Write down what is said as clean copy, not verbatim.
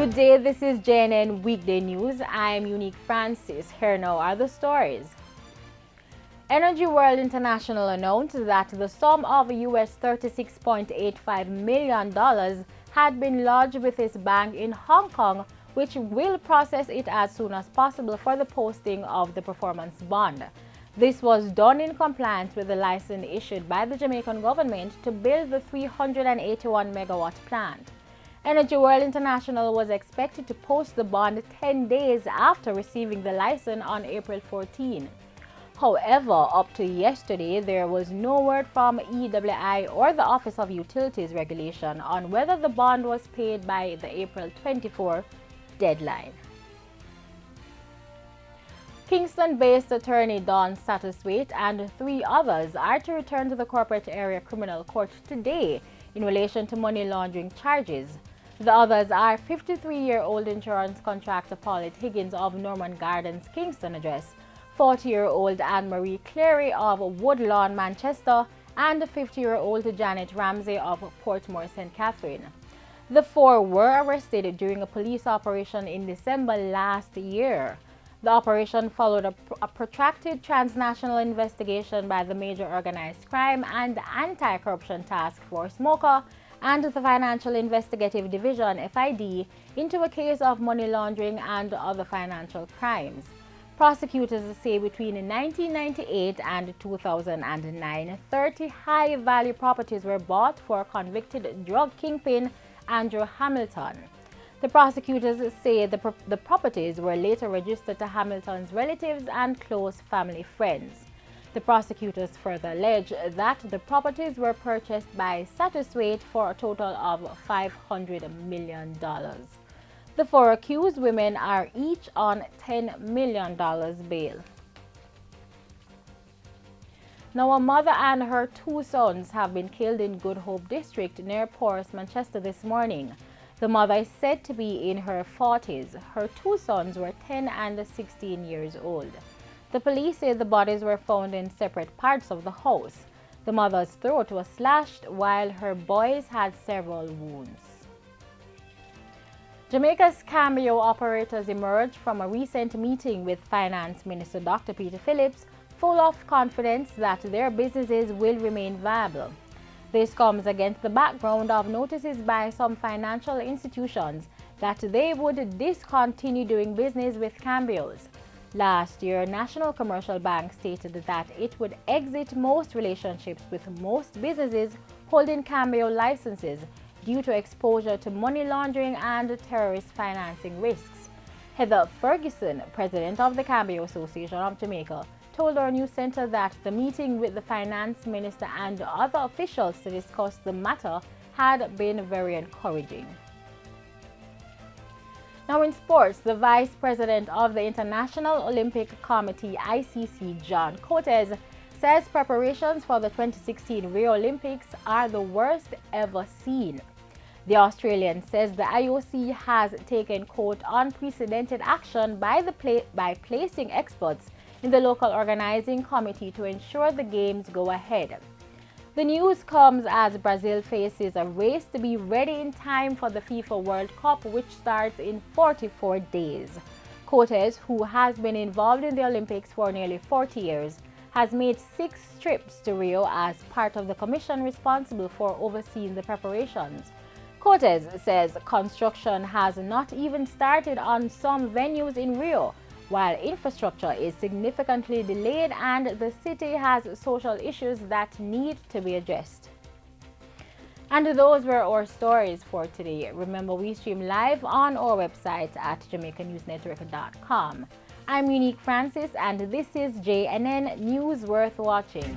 Good day, this is JNN Weekday News. I'm Unique Francis. Here now are the stories. Energy World International announced that the sum of US $36.85 million had been lodged with its bank in Hong Kong, which will process it as soon as possible for the posting of the performance bond. This was done in compliance with the license issued by the Jamaican government to build the 381-megawatt plant. Energy World International was expected to post the bond 10 days after receiving the license on April 14. However, up to yesterday, there was no word from EWI or the Office of Utilities Regulation on whether the bond was paid by the April 24 deadline. Kingston-based attorney Don Satterthwaite and 3 others are to return to the Corporate Area Criminal Court today in relation to money laundering charges. The others are 53-year-old insurance contractor Paulette Higgins of Norman Gardens, Kingston address, 40-year-old Anne-Marie Cleary of Woodlawn, Manchester, and 50-year-old Janet Ramsey of Portmore, St. Catherine. The 4 were arrested during a police operation in December last year. The operation followed a protracted transnational investigation by the Major Organized Crime and Anti-Corruption Task Force (MOCA) and the Financial Investigative Division (FID) into a case of money laundering and other financial crimes. Prosecutors say between 1998 and 2009, 30 high-value properties were bought for convicted drug kingpin Andrew Hamilton. The prosecutors say the properties were later registered to Hamilton's relatives and close family friends. The prosecutors further allege that the properties were purchased by Satterthwaite for a total of $500 million. The 4 accused women are each on $10 million bail. Now, a mother and her 2 sons have been killed in Good Hope District near Porus, Manchester this morning. The mother is said to be in her 40s. Her 2 sons were 10 and 16 years old. The police say the bodies were found in separate parts of the house. The mother's throat was slashed while her boys had several wounds. Jamaica's cameo operators emerged from a recent meeting with Finance Minister Dr. Peter Phillips, full of confidence that their businesses will remain viable. This comes against the background of notices by some financial institutions that they would discontinue doing business with cameos. Last year, National Commercial Bank stated that it would exit most relationships with most businesses holding cameo licenses due to exposure to money laundering and terrorist financing risks. Heather Ferguson, president of the Cameo Association of Jamaica, told our news center that the meeting with the finance minister and other officials to discuss the matter had been very encouraging. Now in sports, the vice president of the International Olympic Committee (ICC), John Coates, says preparations for the 2016 Rio Olympics are the worst ever seen. The Australian says the IOC has taken, quote, unprecedented action by placing experts in the local organizing committee to ensure the games go ahead. The news comes as Brazil faces a race to be ready in time for the FIFA World Cup, which starts in 44 days. Coates, who has been involved in the Olympics for nearly 40 years, has made 6 trips to Rio as part of the commission responsible for overseeing the preparations. Coates says construction has not even started on some venues in Rio, while infrastructure is significantly delayed and the city has social issues that need to be addressed. And those were our stories for today. Remember, we stream live on our website at JamaicaNewsNetwork.com. I'm Unique Francis, and this is JNN News Worth Watching.